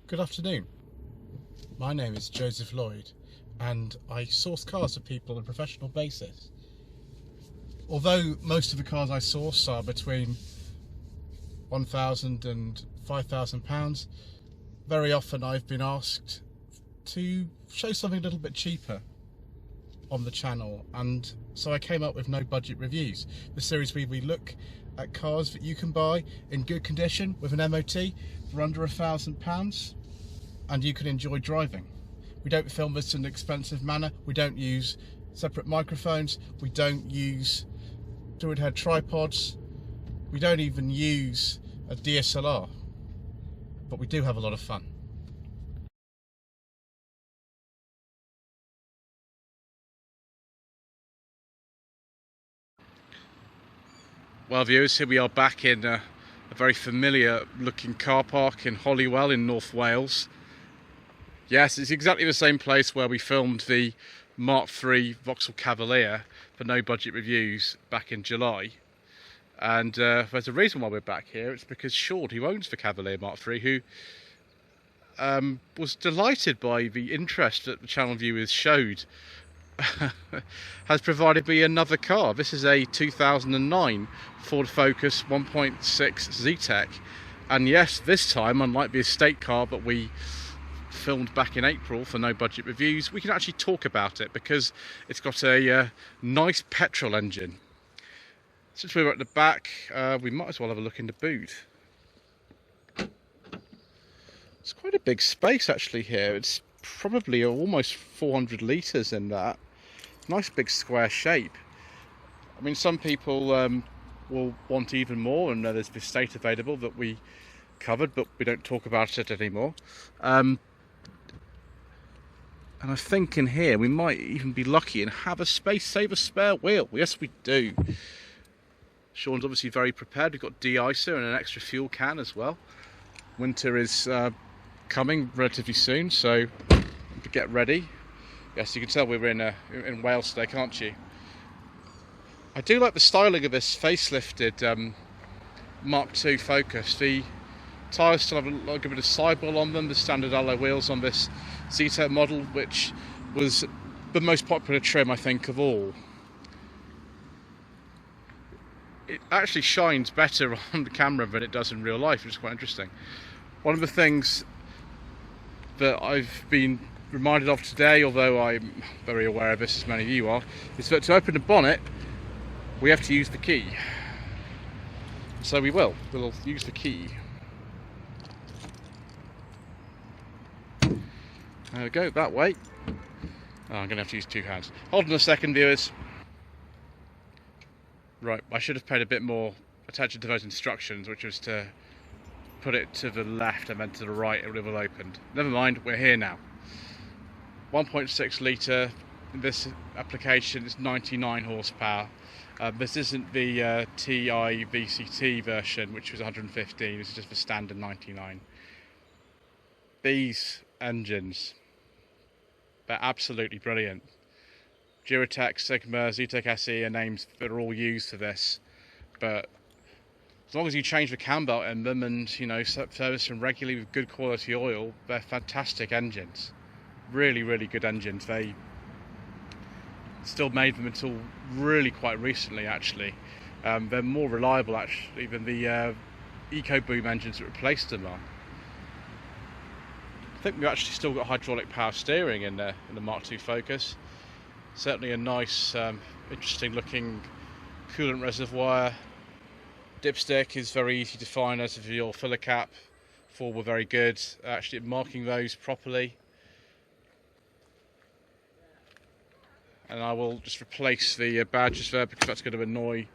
Good afternoon. My name is Joseph Lloyd and I source cars for people on a professional basis. Although most of the cars I source are between £1,000 and £5,000, very often I've been asked to show something a little bit cheaper on the channel, and so I came up with No Budget Reviews, the series where we look at cars that you can buy in good condition with an MOT for under £1,000 and you can enjoy driving. We don't film this in an expensive manner, we don't use separate microphones, we don't use fluid head tripods, we don't even use a DSLR, but we do have a lot of fun. Well viewers, here we are back in a very familiar looking car park in Holywell in North Wales. Yes, it's exactly the same place where we filmed the Mark III Vauxhall Cavalier for No Budget Reviews back in July. And there's a reason why we're back here. It's because Sean, who owns the Cavalier Mark III, who was delighted by the interest that the channel viewers showed, has provided me another car. This is a 2009 Ford Focus 1.6 Zetec, and yes, this time, unlike the estate car that we filmed back in April for No Budget Reviews, we can actually talk about it because it's got a nice petrol engine. Since we were at the back, we might as well have a look in the boot. It's quite a big space actually here. It's probably almost 400 litres in that. Nice big square shape. I mean, some people will want even more, and there's this estate available that we covered, but we don't talk about it anymore. And I think in here we might even be lucky and have a space save a spare wheel. Yes, we do. Sean's obviously very prepared. We've got de-icer and an extra fuel can as well. Winter is coming relatively soon, so get ready. Yes, you can tell we're in Wales today, can't you? I do like the styling of this facelifted Mark II Focus. The tyres still have a little bit of sidewall on them, the standard alloy wheels on this Zetec model, which was the most popular trim, I think, of all. It actually shines better on the camera than it does in real life, which is quite interesting. One of the things that I've been reminded of today, although I'm very aware of this as many of you are, is that to open the bonnet we have to use the key. So we'll use the key. There we go, that way. Oh, I'm going to have to use two hands. Hold on a second, viewers. Right, I should have paid a bit more attention to those instructions, which was to put it to the left and then to the right, it would have opened. Never mind, we're here now. 1.6 litre, in this application it's 99 horsepower. This isn't the TI VCT version, which was 115, this is just the standard 99. These engines, they're absolutely brilliant. Duratec, Sigma, Zetec SE are names that are all used for this, but as long as you change the cam belt in them and, you know, service them regularly with good quality oil, they're fantastic engines. Really, really good engines. They still made them until really quite recently, actually. They're more reliable, actually, than the EcoBoom engines that replaced them on. I think we've actually still got hydraulic power steering in the Mark II Focus. Certainly a nice, interesting looking coolant reservoir. Dipstick is very easy to find, as of your filler cap. Ford were very good actually at marking those properly. And I will just replace the badges there because that's going to annoy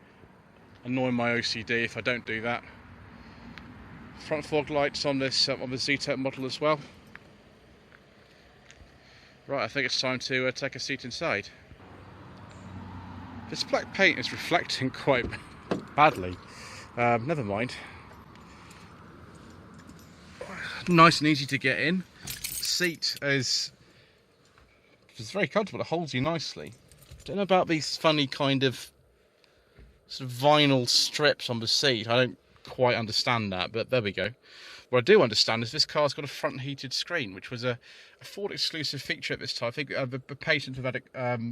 my OCD if I don't do that. Front fog lights on this on the Zetec model as well. Right, I think it's time to take a seat inside. This black paint is reflecting quite badly. Never mind. Nice and easy to get in. The seat is very comfortable. It holds you nicely. Don't know about these funny kind of sort of vinyl strips on the seat. I don't quite understand that, but there we go. what I do understand is this car's got a front heated screen, which was a Ford exclusive feature at this time. I think the patent of that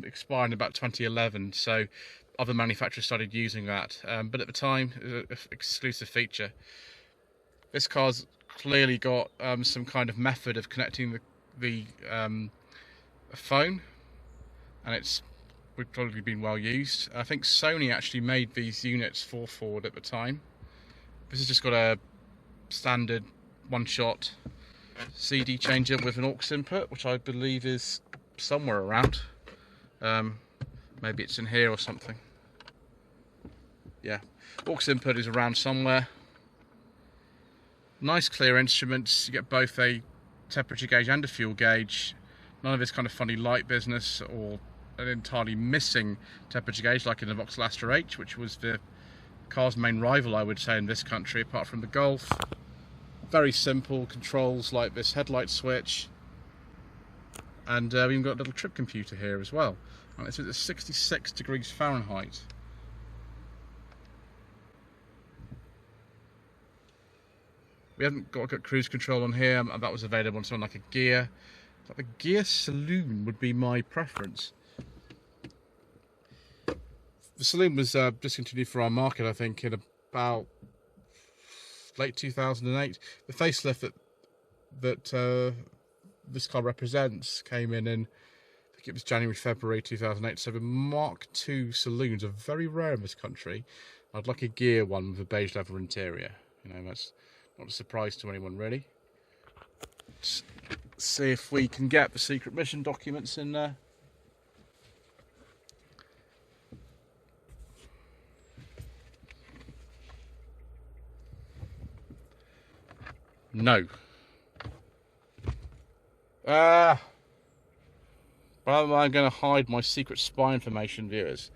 expired in about 2011, so other manufacturers started using that. But at the time, it was an exclusive feature. This car's clearly got some kind of method of connecting the phone, and it's probably been well used. I think Sony actually made these units for Ford at the time. This has just got a standard one-shot CD changer with an aux input, which I believe is somewhere around. Maybe it's in here or something. Yeah, aux input is around somewhere. Nice clear instruments. You get both a temperature gauge and a fuel gauge. None of this kind of funny light business or an entirely missing temperature gauge like in the Vauxhall Astra H, which was the car's main rival, I would say, in this country, apart from the Golf. Very simple controls like this headlight switch, and we've even got a little trip computer here as well. And it's at 66 degrees Fahrenheit. We haven't got cruise control on here, and that was available on something like a gear. But the gear saloon would be my preference. The saloon was discontinued for our market, I think, in about late 2008. The facelift that this car represents came in, I think it was January, February 2008. So the Mark II saloons are very rare in this country. I'd like a gear one with a beige leather interior. You know, that's not a surprise to anyone, really. Let's see if we can get the secret mission documents in there. No. But I'm going to hide my secret spy information, viewers.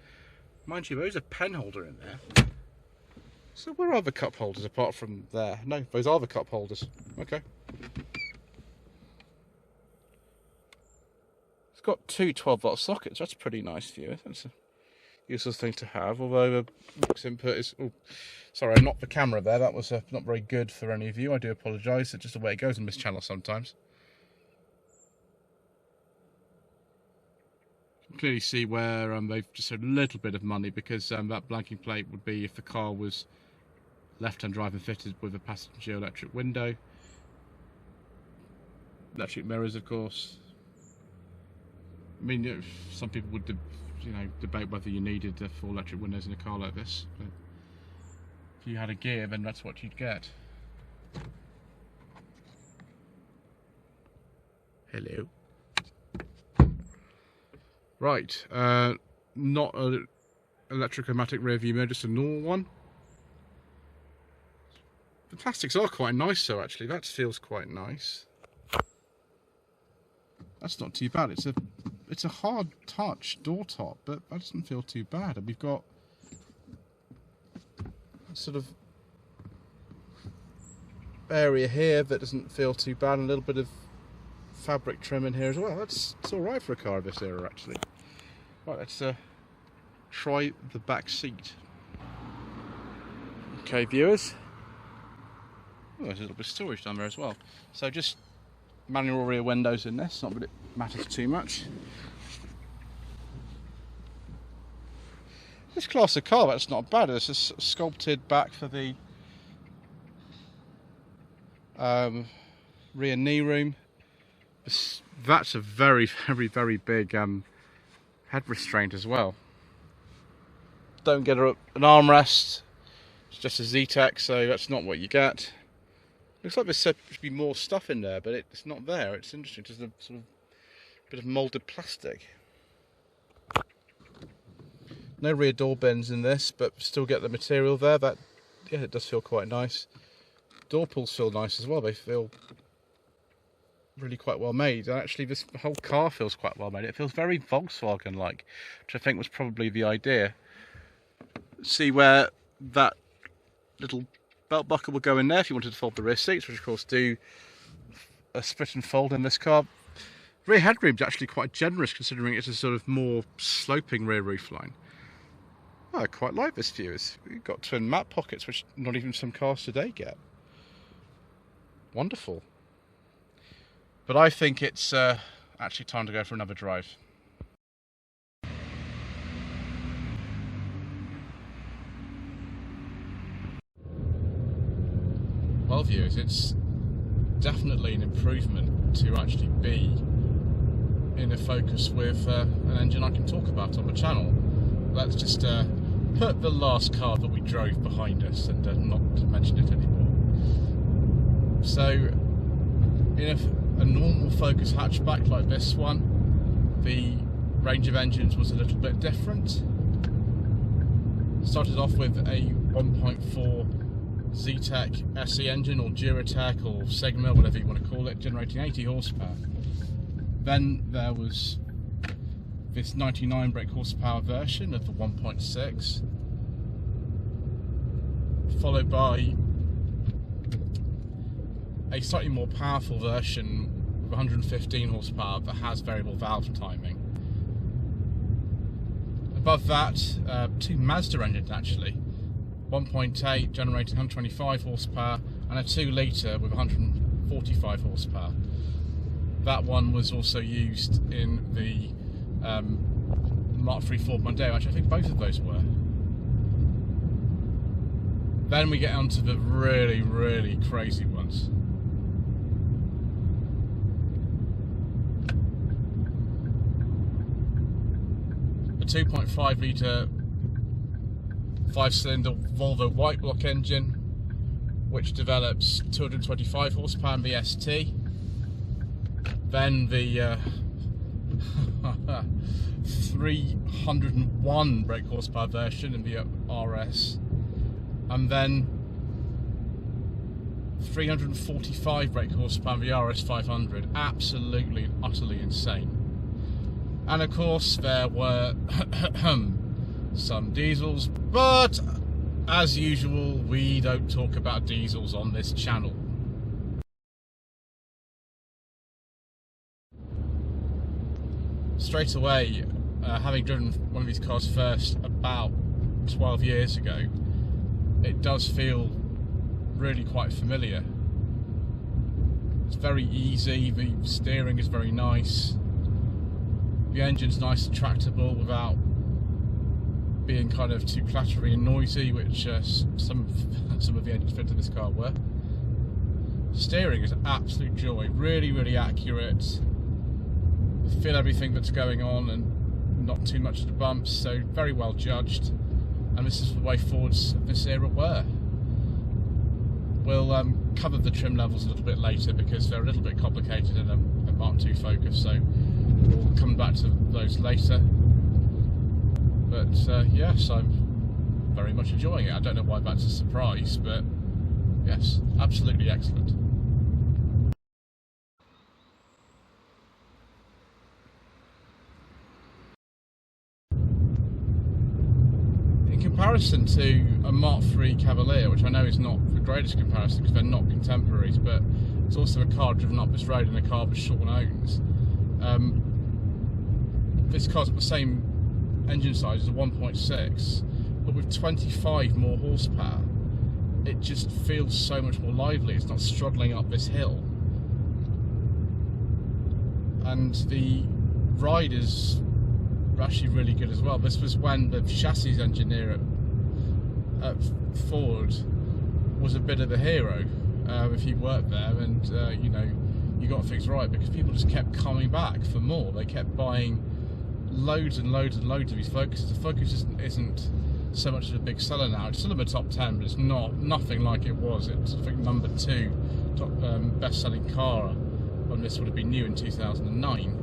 Mind you, there's a pen holder in there. So where are the cup holders apart from there? No, those are the cup holders. Okay. It's got two 12-volt sockets. That's pretty nice, viewers. That's a useful thing to have. Although the aux input is... Oh, sorry, not the camera there. That was not very good for any of you. I do apologise. It's just the way it goes on this channel sometimes. You can clearly see where they've just had a little bit of money, because that blanking plate would be if the car was left-hand drive and fitted with a passenger electric window. Electric mirrors, of course. I mean, some people would debate whether you needed full electric windows in a car like this, but if you had a gear, then that's what you'd get. Hello. Right, not an electrochromatic rear view mirror, just a normal one. The plastics are quite nice though, actually. That feels quite nice. That's not too bad. It's a hard touch door top, but that doesn't feel too bad. And we've got a sort of area here that doesn't feel too bad, and a little bit of fabric trim in here as well. It's all right for a car of this era, actually. Right, let's try the back seat. Okay, viewers. Oh, there's a little bit of storage down there as well. So just manual rear windows in this, not that it matters too much. This class of car, that's not bad. It's a sculpted back for the rear knee room. That's a very, very, very big head restraint as well. Don't get an armrest. It's just a Zetec, so that's not what you get. Looks like there should be more stuff in there, but it's not there. It's interesting, just a sort of bit of moulded plastic. No rear door bends in this, but still get the material there. That, yeah, it does feel quite nice. Door pulls feel nice as well. They feel really quite well made. And actually, this whole car feels quite well made. It feels very Volkswagen-like, which I think was probably the idea. See where that little belt buckle will go in there if you wanted to fold the rear seats, which of course do a split and fold in this car. Rear headroom's actually quite generous, considering it's a sort of more sloping rear roofline. Oh, I quite like this, viewers. You've got twin map pockets, which not even some cars today get. wonderful. But I think it's actually time to go for another drive. Well, viewers, it's definitely an improvement to actually be in a Focus with an engine I can talk about on the channel. Let's just put the last car that we drove behind us and not mention it anymore. So, in a normal Focus hatchback like this one, the range of engines was a little bit different. Started off with a 1.4 Zetec SE engine, or Duratec, or Sigma, whatever you want to call it, generating 80 horsepower. Then there was this 99 brake horsepower version of the 1.6, followed by a slightly more powerful version with 115 horsepower that has variable valve timing. Above that, two Mazda engines actually, 1.8 generating 125 horsepower and a 2 litre with 145 horsepower. That one was also used in the Mark III Ford Mondeo. Actually, I think both of those were. Then we get onto the really, really crazy ones. A 2.5 litre 5-cylinder Volvo white block engine, which develops 225 horsepower in the ST. Then the 301 brake horsepower version in the RS, and then 345 brake horsepower in the RS 500. Absolutely and utterly insane. And of course there were some diesels, but as usual we don't talk about diesels on this channel. Straight away, having driven one of these cars first about 12 years ago, it does feel really quite familiar. It's very easy, the steering is very nice, the engine's nice and tractable without being kind of too clattery and noisy, which some of the engines fitted to this car were. Steering is an absolute joy, really, really accurate. Feel everything that's going on and not too much of the bumps, so very well judged. And this is the way Fords of this era were. We'll cover the trim levels a little bit later because they're a little bit complicated in a Mark II Focus, so we'll come back to those later. But yes, I'm very much enjoying it. I don't know why that's a surprise, but yes, absolutely excellent. In comparison to a Mark III Cavalier, which I know is not the greatest comparison because they're not contemporaries, but it's also a car driven up this road and a car that Sean owns. This car's got the same engine size as a 1.6, but with 25 more horsepower. It just feels so much more lively. It's not struggling up this hill. And the ride is actually really good as well. This was when the chassis engineer at Ford was a bit of a hero. If you worked there, and you know, you got things right, because people just kept coming back for more. They kept buying loads and loads and loads of these Focuses. The Focus isn't so much of a big seller now. It's still in the top 10, but it's nothing like it was. It's, I think, number 2 top best-selling car when this would have been new in 2009.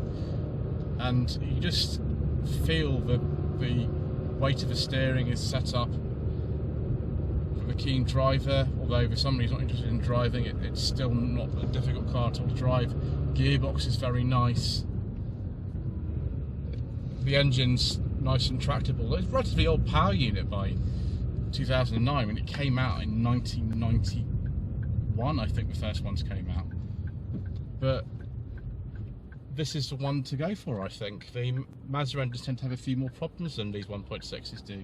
And you just feel that the weight of the steering is set up for the keen driver. Although for somebody who's not interested in driving, it's still not a difficult car at all to drive. Gearbox is very nice. The engine's nice and tractable. It's a relatively old power unit by 2009 when it came out in 1991. I think the first ones came out. But this is the one to go for, I think. The Mazda engines tend to have a few more problems than these 1.6s do.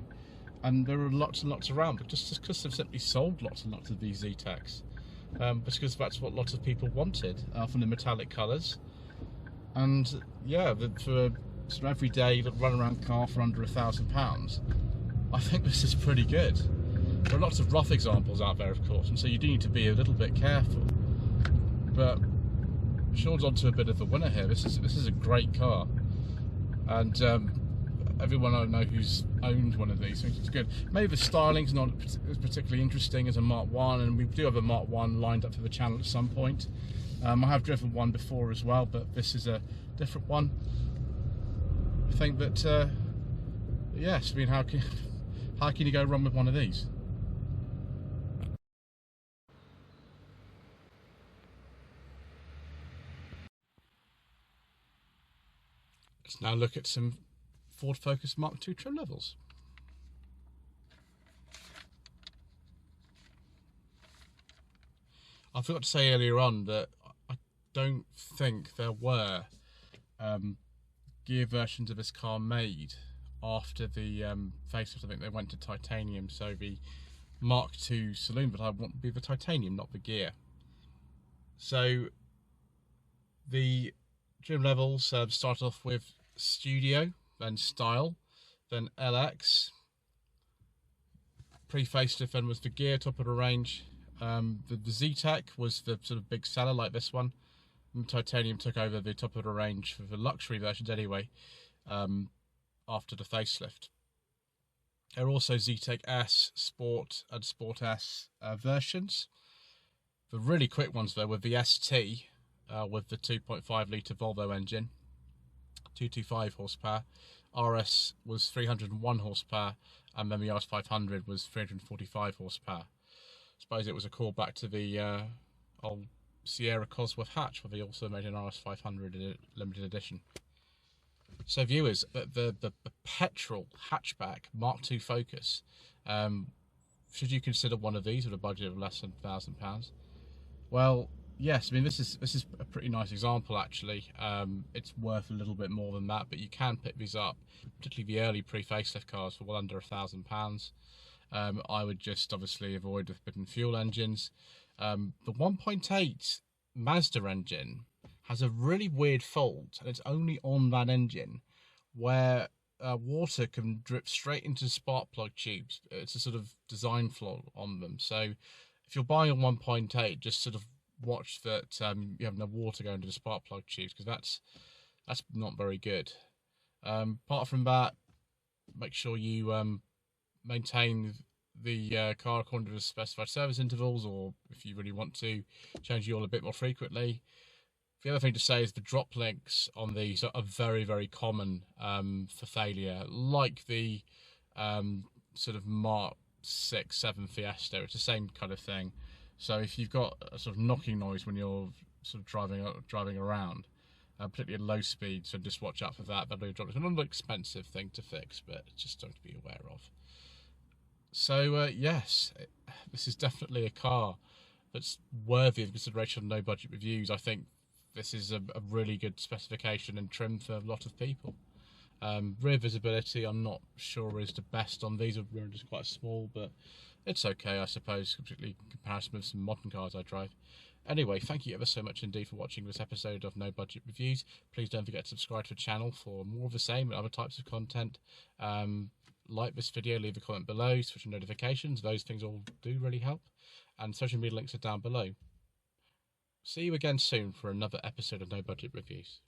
And there are lots and lots around, but just because they've simply sold lots and lots of these Zetecs. because that's what lots of people wanted from the metallic colours. And yeah, for sort of everyday run around car for under £1,000, I think this is pretty good. There are lots of rough examples out there, of course, and so you do need to be a little bit careful. But Sean's onto a bit of a winner here. This is a great car, and everyone I know who's owned one of these thinks it's good. Maybe the styling's not as particularly interesting as a Mark 1, and we do have a Mark 1 lined up for the channel at some point. I have driven one before as well, but this is a different one. I think that, yes, I mean, how can you go wrong with one of these? Let's now look at some Ford Focus Mark II trim levels. I forgot to say earlier on that I don't think there were gear versions of this car made after the facelift. I think they went to titanium, so the Mark II saloon, but I want to be the titanium, not the gear. So the trim levels start off with Studio, then Style, then LX. Pre-facelift then was the gear, top of the range. The Zetec was the sort of big seller, like this one. And titanium took over the top of the range for the luxury versions anyway, after the facelift. There are also Zetec S, Sport and Sport S versions. The really quick ones though were the ST with the 2.5 litre Volvo engine, 225 horsepower. RS was 301 horsepower, and then the RS 500 was 345 horsepower. I suppose it was a callback to the old Sierra Cosworth hatch, where they also made an RS 500 limited edition. So viewers, the petrol hatchback Mark II Focus, should you consider one of these with a budget of less than £1,000? Well, yes. I mean, this is a pretty nice example actually. It's worth a little bit more than that, but you can pick these up, particularly the early pre-facelift cars, for well under £1,000. I would just obviously avoid the forbidden fuel engines. The 1.8 Mazda engine has a really weird fault, and it's only on that engine where water can drip straight into spark plug tubes. It's a sort of design flaw on them. So if you're buying a 1.8, just sort of watch that you have no water going into the spark plug tubes, because that's not very good. Apart from that, make sure you maintain the car according to the specified service intervals, or if you really want to, change the oil a bit more frequently. The other thing to say is the drop links on these are very, very common for failure, like the sort of Mark 6, 7 Fiesta. It's the same kind of thing. So if you've got a sort of knocking noise when you're sort of driving around, particularly at low speed, so just watch out for that. That'll be a drop. It's not an expensive thing to fix, but it's just something to be aware of. So yes, this is definitely a car that's worthy of consideration on No Budget Reviews. I think this is a really good specification and trim for a lot of people. Rear visibility, I'm not sure is the best on these. They're just quite small, but it's okay, I suppose, particularly in comparison with some modern cars I drive. Anyway, thank you ever so much indeed for watching this episode of No Budget Reviews. Please don't forget to subscribe to the channel for more of the same and other types of content. Like this video, leave a comment below, switch on notifications. Those things all do really help. And social media links are down below. See you again soon for another episode of No Budget Reviews.